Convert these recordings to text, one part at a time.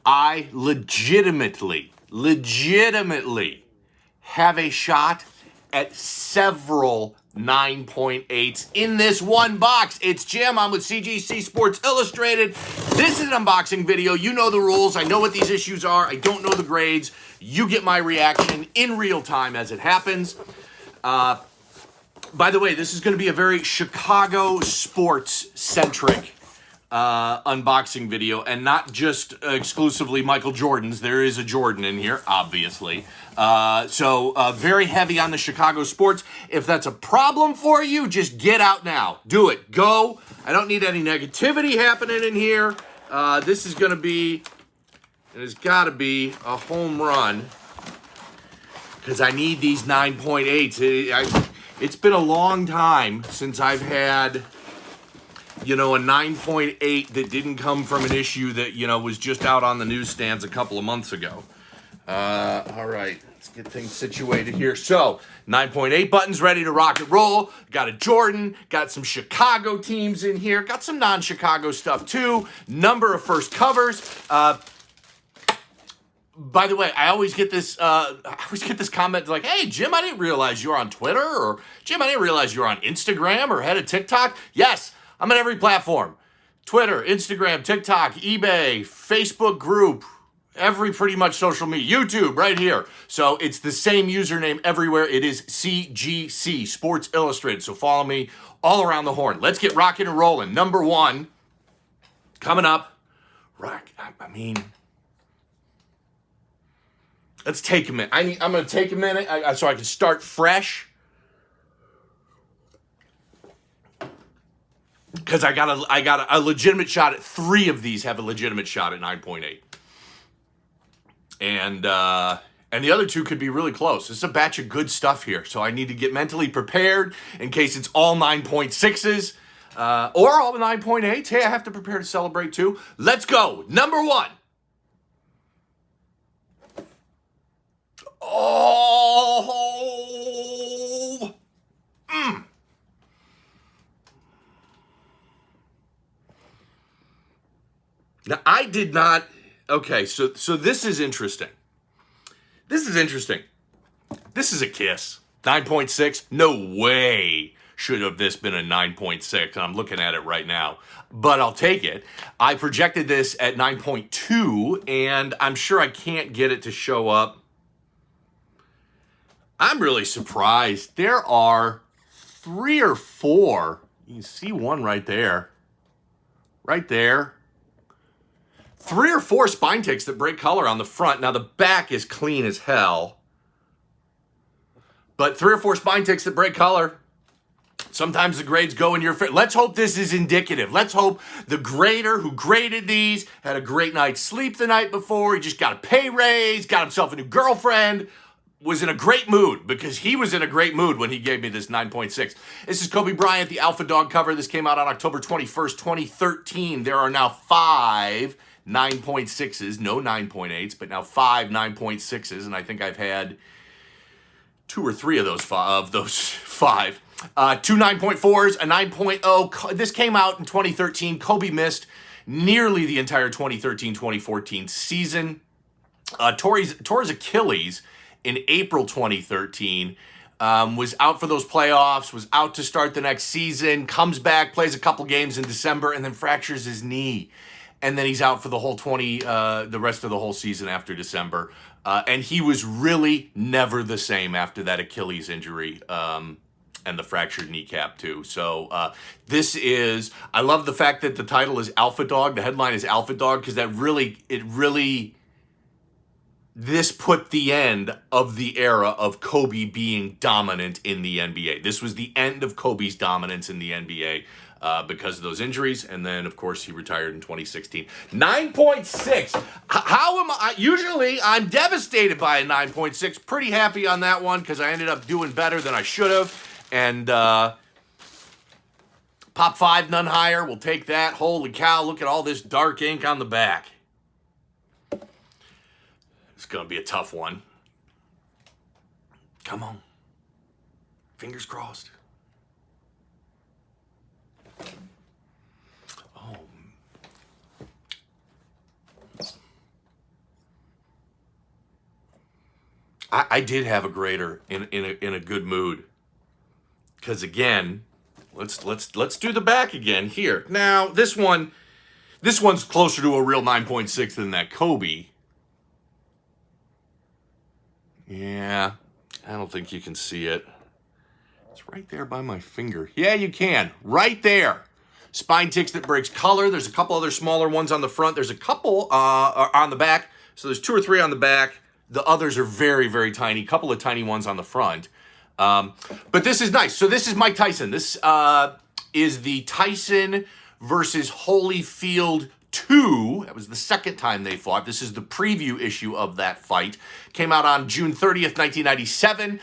I legitimately have a shot at several 9.8s in this one box. It's Jim. I'm with CGC Sports Illustrated. This is an unboxing video. You know the rules. I know what these issues are. I don't know the grades. You get my reaction in real time as it happens. By the way, this is going to be a very Chicago sports-centric unboxing video, and not just exclusively Michael Jordan's. There is a Jordan in here, obviously. So very heavy on the Chicago sports. If that's a problem for you, just get out now. Do it. Go. I don't need any negativity happening in here. This is going to be, it has got to be a home run, because I need these 9.8s. It's been a long time since I've had, you know, a 9.8 that didn't come from an issue that, you know, was just out on the newsstands a couple of months ago. All right, let's get things situated here. So, 9.8 buttons ready to rock and roll. Got a Jordan, got some Chicago teams in here, got some non-Chicago stuff too. Number of first covers. By the way, I always get this comment like, "Hey, Jim, I didn't realize you were on Twitter," or "Jim, I didn't realize you were on Instagram or head of TikTok." Yes, I'm on every platform. Twitter, Instagram, TikTok, eBay, Facebook group, every pretty much social media, YouTube right here. So it's the same username everywhere. It is CGC, Sports Illustrated. So follow me all around the horn. Let's get rocking and rolling. Number one, coming up. Let's take a minute. I'm going to take a minute so I can start fresh. Because I got a legitimate shot at 3 of these have a legitimate shot at 9.8. And the other 2 could be really close. This is a batch of good stuff here. So I need to get mentally prepared in case it's all 9.6s or all 9.8s. Hey, I have to prepare to celebrate too. Let's go. Number 1. Oh. Now, I did not... Okay, so this is interesting. This is interesting. This is a kiss. 9.6? No way should have this been a 9.6. I'm looking at it right now. But I'll take it. I projected this at 9.2, and I'm sure I can't get it to show up. I'm really surprised. There are 3 or 4. You can see one right there. Right there. 3 or 4 spine ticks that break color on the front. Now, the back is clean as hell. But 3 or 4 spine ticks that break color. Sometimes the grades go in your favor. Let's hope this is indicative. Let's hope the grader who graded these had a great night's sleep the night before. He just got a pay raise, got himself a new girlfriend, was in a great mood, because he was in a great mood when he gave me this 9.6. This is Kobe Bryant, the Alpha Dog cover. This came out on October 21st, 2013. There are now 5 9.6s, no 9.8s, but now 5 9.6s, and I think I've had 2 or 3 of those 5. 2 9.4s, a 9.0. This came out in 2013. Kobe missed nearly the entire 2013-2014 season. Tore his Achilles in April 2013. Was out for those playoffs, was out to start the next season, comes back, plays a couple games in December, and then fractures his knee. And then he's out for the whole the rest of the whole season after December. And he was really never the same after that Achilles injury and the fractured kneecap too. So this is, I love the fact that the title is Alpha Dog. The headline is Alpha Dog, because this put the end of the era of Kobe being dominant in the NBA. This was the end of Kobe's dominance in the NBA because of those injuries. And then, of course, he retired in 2016. 9.6. How am I? Usually, I'm devastated by a 9.6. Pretty happy on that one, because I ended up doing better than I should have. And Pop 5, none higher. We'll take that. Holy cow, look at all this dark ink on the back. It's going to be a tough one. Come on. Fingers crossed. Oh. I did have a grader in a good mood. Because again, let's do the back again here. Now this one's closer to a real 9.6 than that Kobe. Yeah, I don't think you can see it. It's right there by my finger. Yeah, you can. Right there. Spine ticks that breaks color. There's a couple other smaller ones on the front. There's a couple on the back. So there's 2 or 3 on the back. The others are very, very tiny. A couple of tiny ones on the front. But this is nice. So this is Mike Tyson. This is the Tyson versus Holyfield 2. That was the second time they fought. This is the preview issue of that fight. Came out on June 30th, 1997.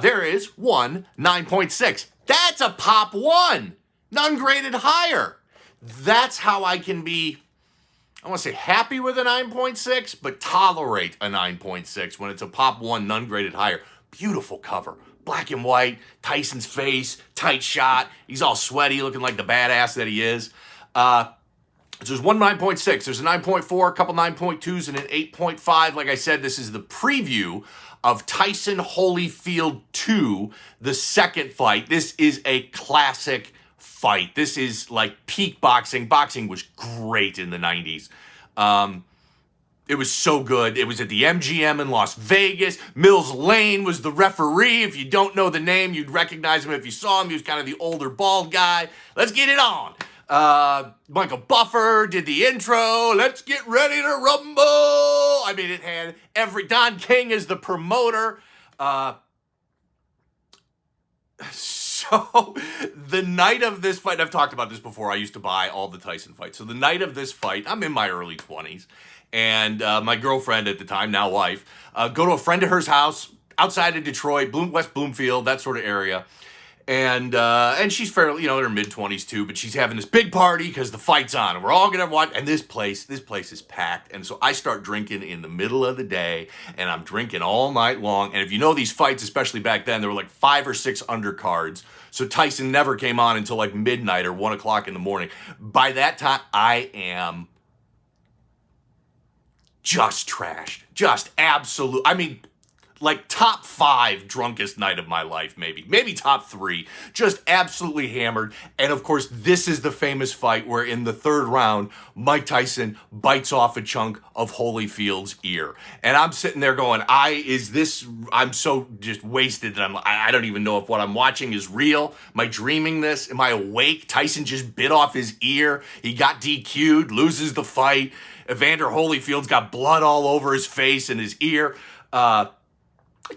There is 9.6. That's a pop 1. None graded higher. That's how I can be, I want to say happy with a 9.6, but tolerate a 9.6 when it's a pop 1, none graded higher. Beautiful cover. Black and white, Tyson's face, tight shot. He's all sweaty, looking like the badass that he is. So there's one 9.6. There's a 9.4, a couple 9.2s, and an 8.5. Like I said, this is the preview of Tyson Holyfield 2, the second fight. This is a classic fight. This is like peak boxing. Boxing was great in the 90s. It was so good. It was at the MGM in Las Vegas. Mills Lane was the referee. If you don't know the name, you'd recognize him if you saw him. He was kind of the older bald guy. Let's get it on. Michael Buffer did the intro. Let's get ready to rumble. I mean, it had Don King as the promoter. So the night of this fight, I've talked about this before. I used to buy all the Tyson fights. So the night of this fight, I'm in my early 20s. And my girlfriend at the time, now wife, go to a friend of hers house outside of Detroit, West Bloomfield, that sort of area. And she's fairly, in her mid-20s too, but she's having this big party because the fight's on. And we're all going to watch, and this place is packed. And so I start drinking in the middle of the day, and I'm drinking all night long. And if you know these fights, especially back then, there were like 5 or 6 undercards. So Tyson never came on until like midnight or 1 o'clock in the morning. By that time, I am just trashed. Just absolute. I mean, like top 5 drunkest night of my life, maybe top 3, just absolutely hammered. And of course, this is the famous fight where in the 3rd round, Mike Tyson bites off a chunk of Holyfield's ear. And I'm sitting there going, I'm so just wasted that I don't even know if what I'm watching is real. Am I dreaming this? Am I awake? Tyson just bit off his ear. He got DQ'd, loses the fight. Evander Holyfield's got blood all over his face and his ear.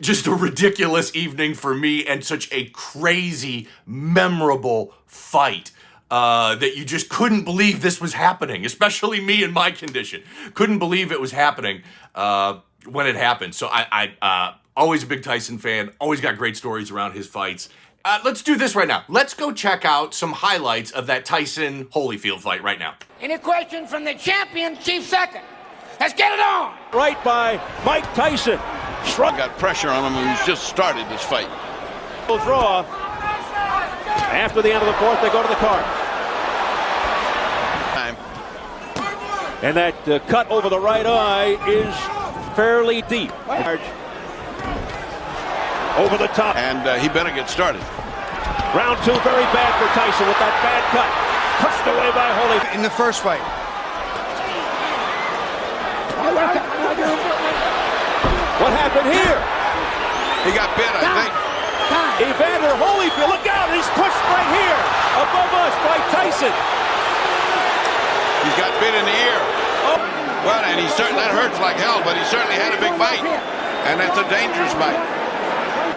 Just a ridiculous evening for me and such a crazy, memorable fight that you just couldn't believe this was happening, especially me in my condition. Couldn't believe it was happening when it happened. So I always a big Tyson fan, always got great stories around his fights. Let's do this right now. Let's go check out some highlights of that Tyson-Holyfield fight right now. Any questions from the champion, Chief Second? Let's get it on! Right by Mike Tyson. Got pressure on him, who's just started this fight. Draw. After the end of the 4th, they go to the card. And that cut over the right eye is fairly deep. Over the top. And he better get started. Round 2, very bad for Tyson with that bad cut. Pushed away by Holyfield. In the first fight. What happened here? He got bit, I think. Evander Holyfield, look out! He's pushed right here, above us by Tyson. He's got bit in the ear. Oh. Well, and that hurts like hell, but he certainly had a big bite. And that's a dangerous bite.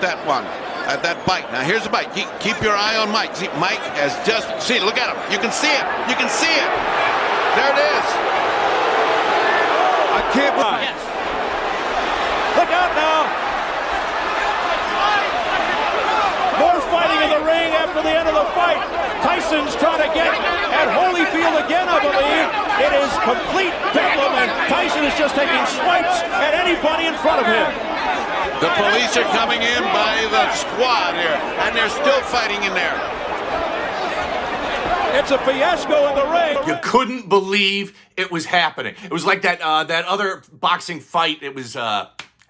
That one, at that bite. Now here's the bite. Keep your eye on Mike. See, Mike has just, look at him. You can see it. You can see it. There it is. I can't believe it. Look out now! More fighting in the ring after the end of the fight. Tyson's trying to get at Holyfield again, I believe. It is complete bedlam, and Tyson is just taking swipes at anybody in front of him. The police are coming in by the squad here, and they're still fighting in there. It's a fiasco in the ring. You couldn't believe it was happening. It was like that other boxing fight. It was, I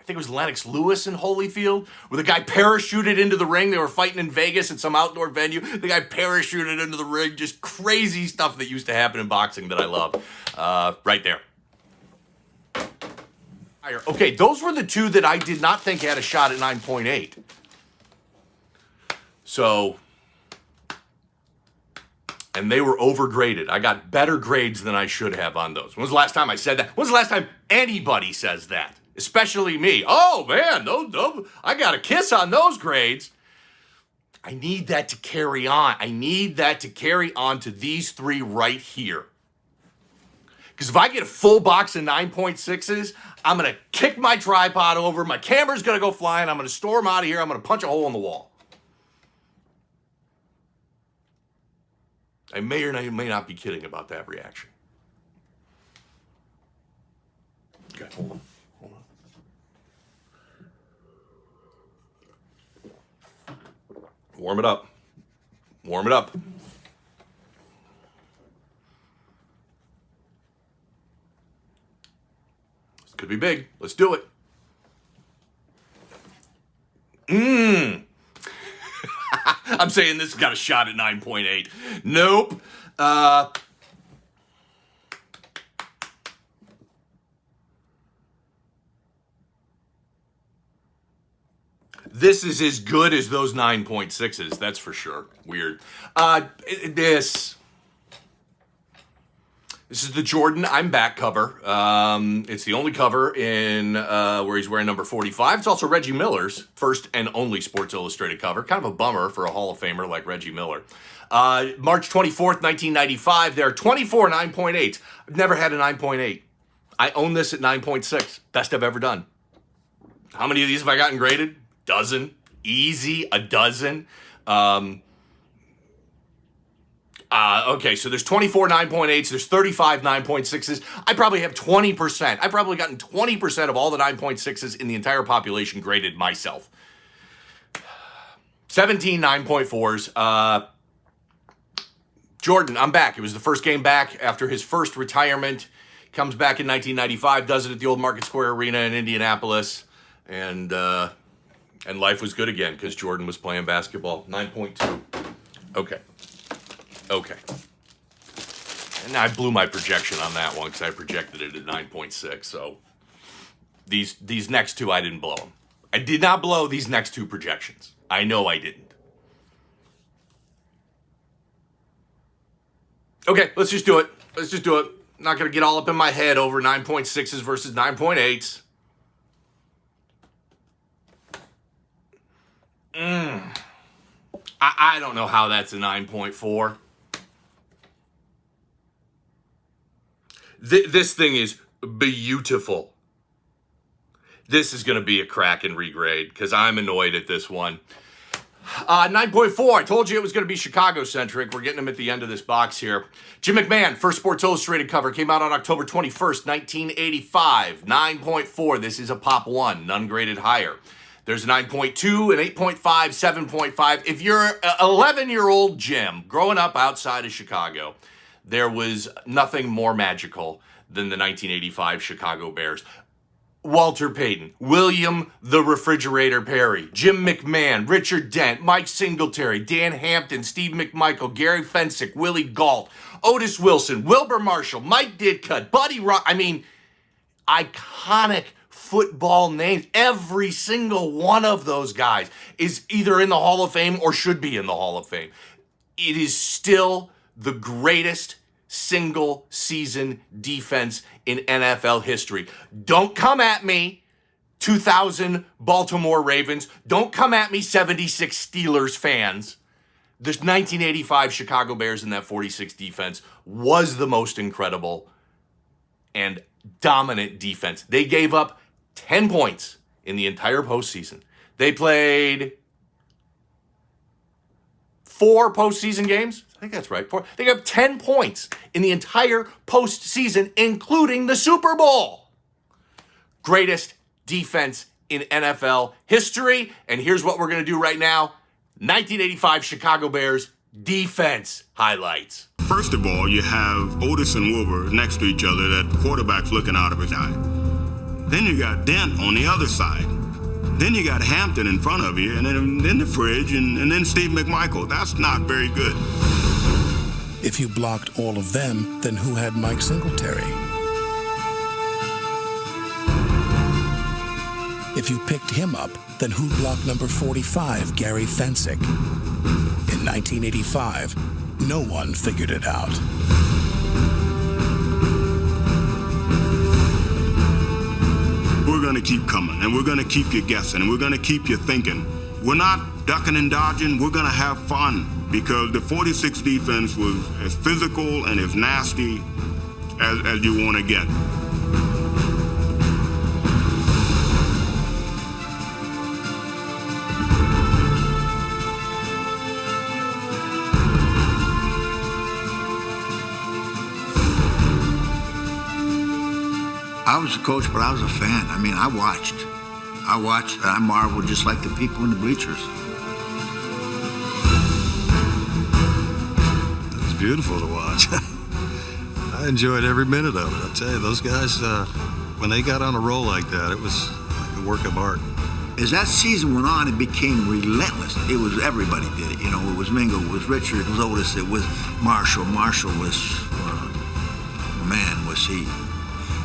think it was Lennox Lewis and Holyfield, where the guy parachuted into the ring. They were fighting in Vegas at some outdoor venue. The guy parachuted into the ring. Just crazy stuff that used to happen in boxing that I love. Right there. Okay, those were the two that I did not think had a shot at 9.8. So, and they were overgraded. I got better grades than I should have on those. When was the last time I said that? When was the last time anybody says that? Especially me. Oh, man, those, I got a kiss on those grades. I need that to carry on. I need that to carry on to these three right here. Because if I get a full box of 9.6s, I'm going to kick my tripod over. My camera's going to go flying. I'm going to storm out of here. I'm going to punch a hole in the wall. I may or may not be kidding about that reaction. Okay, hold on. Warm it up. Warm it up. This could be big. Let's do it. I'm saying this got a shot at 9.8. Nope. This is as good as those 9.6s, that's for sure. Weird. This is the Jordan I'm Back cover. It's the only cover in where he's wearing number 45. It's also Reggie Miller's first and only Sports Illustrated cover. Kind of a bummer for a Hall of Famer like Reggie Miller. March 24th, 1995. There are 24 9.8s. I've never had a 9.8. I own this at 9.6. Best I've ever done. How many of these have I gotten graded? Dozen. Easy, a dozen. Okay, so there's 24 9.8s, there's 35 9.6s. I probably have 20%. I've probably gotten 20% of all the 9.6s in the entire population graded myself. 17 9.4s. Jordan, I'm back. It was the first game back after his first retirement. Comes back in 1995, does it at the old Market Square Arena in Indianapolis, and life was good again because Jordan was playing basketball. 9.2. Okay. And I blew my projection on that one because I projected it at 9.6. So these next two, I didn't blow them. I did not blow these next two projections. I know I didn't. Okay, let's just do it. I'm not going to get all up in my head over 9.6s versus 9.8s. I don't know how that's a 9.4. This thing is beautiful. This is going to be a crack and regrade because I'm annoyed at this one. 9.4. I told you it was going to be Chicago-centric. We're getting them at the end of this box here. Jim McMahon, first Sports Illustrated cover, came out on October 21st, 1985. 9.4. This is a pop 1, none graded higher. There's a 9.2, an 8.5, 7.5. If you're an 11-year-old Jim growing up outside of Chicago, there was nothing more magical than the 1985 Chicago Bears. Walter Payton, William the Refrigerator Perry, Jim McMahon, Richard Dent, Mike Singletary, Dan Hampton, Steve McMichael, Gary Fensick, Willie Gault, Otis Wilson, Wilbur Marshall, Mike Ditka, Buddy Rock. I mean, iconic football names. Every single one of those guys is either in the Hall of Fame or should be in the Hall of Fame. It is still the greatest single season defense in NFL history. Don't come at me, 2000 Baltimore Ravens. Don't come at me, 76 Steelers fans. The 1985 Chicago Bears in that 46 defense was the most incredible and dominant defense. They gave up 10 points in the entire postseason. They played 4 postseason games. I think that's right. 4. They got 10 points in the entire postseason, including the Super Bowl. Greatest defense in NFL history. And here's what we're going to do right now. 1985 Chicago Bears defense highlights. First of all, you have Otis and Wilbur next to each other, that quarterback's looking out of his eye. Then you got Dent on the other side. Then you got Hampton in front of you, and then the fridge, and then Steve McMichael. That's not very good. If you blocked all of them, then who had Mike Singletary? If you picked him up, then who blocked number 45, Gary Fensick? In 1985, no one figured it out. We're going to keep coming, and we're going to keep you guessing, and we're going to keep you thinking. We're not ducking and dodging. We're going to have fun, because the 46 defense was as physical and as nasty as you want to get. I was a coach, but I was a fan. I mean, I watched, and I marveled just like the people in the bleachers. It was beautiful to watch. I enjoyed every minute of it. I'll tell you, those guys, when they got on a roll like that, it was like a work of art. As that season went on, it became relentless. It was, everybody did it. You know, it was Mingo, it was Richard, it was Otis, it was Marshall. Marshall was, man, was he.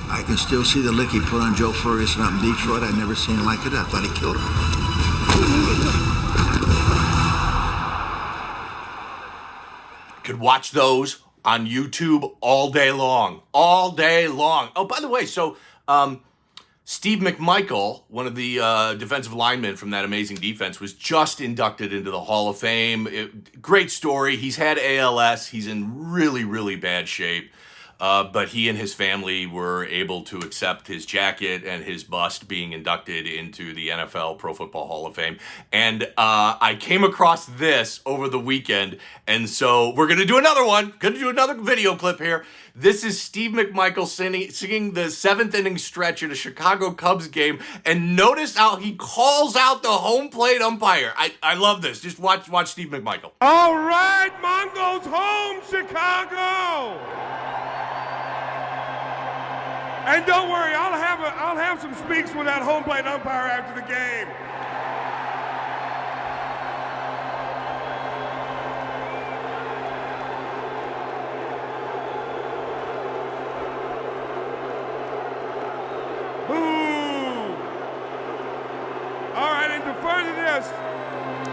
I can still see the lick he put on Joe Ferguson up in Detroit. I'd never seen it like it. I thought he killed him. Could watch those on YouTube all day long. All day long. Oh, by the way, so Steve McMichael, one of the defensive linemen from that amazing defense, was just inducted into the Hall of Fame. Great story. He's had ALS. He's in really, really bad shape. But he and his family were able to accept his jacket and his bust being inducted into the NFL Pro Football Hall of Fame. And I came across this over the weekend, and so we're going to do another one. Going to do another video clip here. This is Steve McMichael singing the 7th inning stretch in a Chicago Cubs game, and notice how he calls out the home plate umpire. I love this. Just watch Steve McMichael. All right, Mongo's home, Chicago. And don't worry, I'll have some speaks with that home plate umpire after the game. Boo! All right, and to further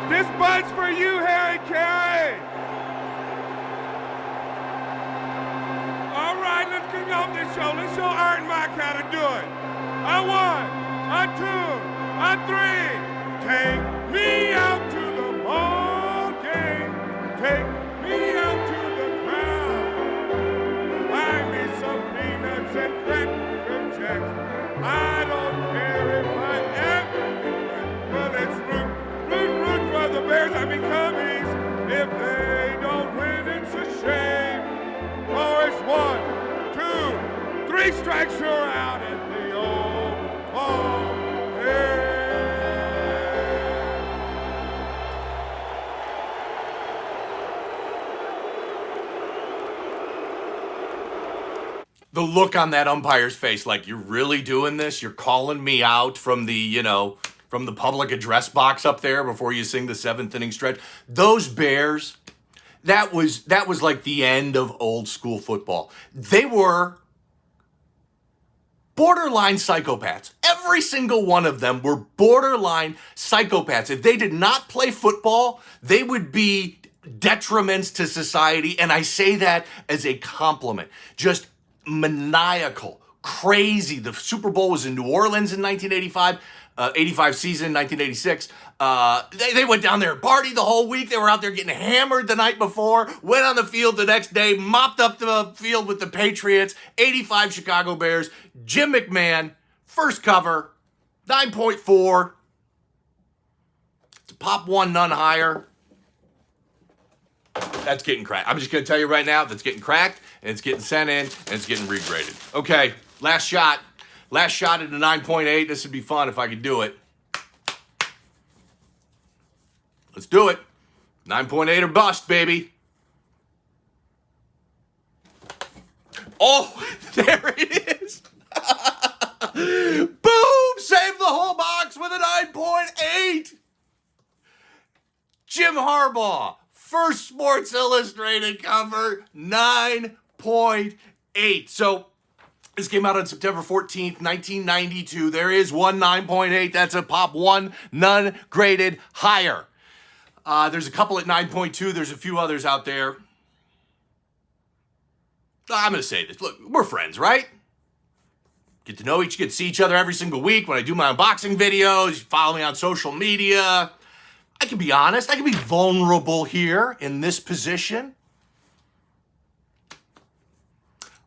this but's for you, Harry Carey. All right, let's kick off this show. Let's show Art and Mike how to do it. A 1, a 2, a 3. Take me out to the ball game. Take me out to the ground. Buy me some peanuts and cracker jacks. I don't care if I ever win. Well, let's root for the Bears. I mean, Cubbies. If they don't win, it's a shame. Oh, it's 1, 2, 3 strikes, you're out at the old ball game. The look on that umpire's face, like, you're really doing this? You're calling me out from the, from the public address box up there before you sing the 7th inning stretch? Those Bears, that was like the end of old school football. They were borderline psychopaths. Every single one of them were borderline psychopaths. If they did not play football, they would be detriments to society, and I say that as a compliment. Just maniacal, crazy. The Super Bowl was in New Orleans in 1985, 85 season, 1986. They went down there and partied the whole week. They were out there getting hammered the night before, went on the field the next day, mopped up the field with the Patriots. 85 Chicago Bears, Jim McMahon, first cover, 9.4. To pop one, none higher. That's getting cracked. I'm just going to tell you right now, that's getting cracked, and it's getting sent in, and it's getting regraded. Okay, last shot. Last shot at a 9.8. This would be fun if I could do it. Let's do it. 9.8 or bust, baby. Oh, there it is. Boom! Jim Harbaugh, first Sports Illustrated cover, 9.8. So this came out on September 14th, 1992. There is one 9.8. That's a pop one, none graded higher. There's a couple at 9.2. There's a few others out there. I'm going to say this. Look, we're friends, right? Get to know get to see each other every single week when I do my unboxing videos. You follow me on social media. I can be honest. I can be vulnerable here in this position.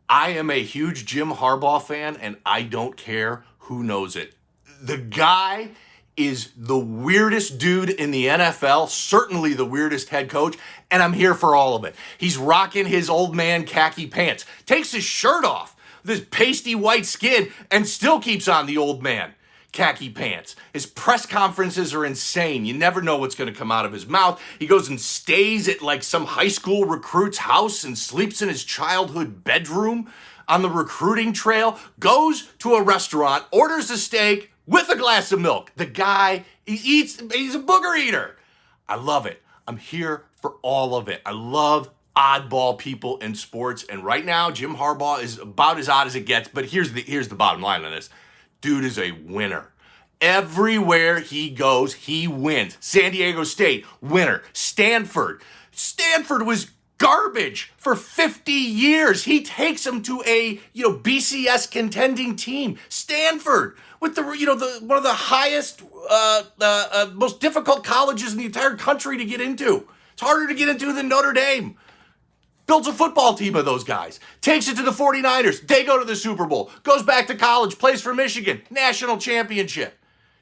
I am a huge Jim Harbaugh fan, and I don't care who knows it. The guy is the weirdest dude in the NFL, certainly the weirdest head coach, and I'm here for all of it. He's rocking his old man khaki pants, takes his shirt off, this pasty white skin, and still keeps on the old man khaki pants. His press conferences are insane. You never know what's going to come out of his mouth. He goes and stays at like some high school recruit's house and sleeps in his childhood bedroom on the recruiting trail, goes to a restaurant, orders a steak with a glass of milk. The guy, he's a booger eater. I love it. I'm here for all of it. I love oddball people in sports. And right now, Jim Harbaugh is about as odd as it gets. But here's the bottom line on this. Dude is a winner. Everywhere he goes, he wins. San Diego State, winner. Stanford was garbage for 50 years. He takes them to a, BCS contending team. Stanford, with the one of the highest, most difficult colleges in the entire country to get into. It's harder to get into than Notre Dame. Builds a football team of those guys. Takes it to the 49ers. They go to the Super Bowl. Goes back to college. Plays for Michigan. National championship.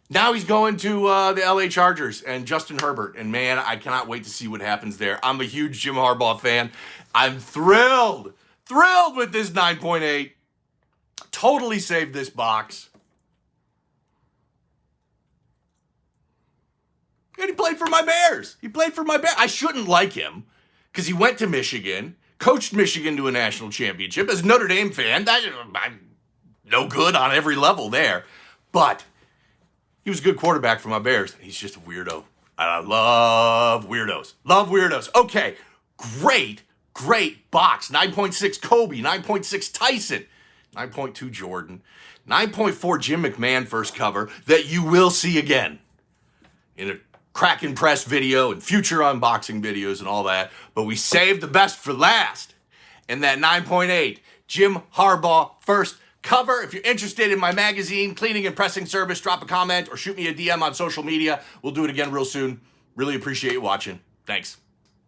Now he's going to the LA Chargers and Justin Herbert. And man, I cannot wait to see what happens there. I'm a huge Jim Harbaugh fan. I'm thrilled with this 9.8. Totally saved this box. And he played for my Bears. I shouldn't like him, because he went to Michigan, coached Michigan to a national championship. As a Notre Dame fan, I'm no good on every level there. But he was a good quarterback for my Bears. He's just a weirdo. I love weirdos. Okay, great box. 9.6 Kobe, 9.6 Tyson, 9.2 Jordan, 9.4 Jim McMahon first cover that you will see again in a crack and press video and future unboxing videos and all that, but we saved the best for last. And that 9.8 Jim Harbaugh first cover. If you're interested in my magazine, cleaning and pressing service, drop a comment or shoot me a DM on social media. We'll do it again real soon. Really appreciate you watching. Thanks.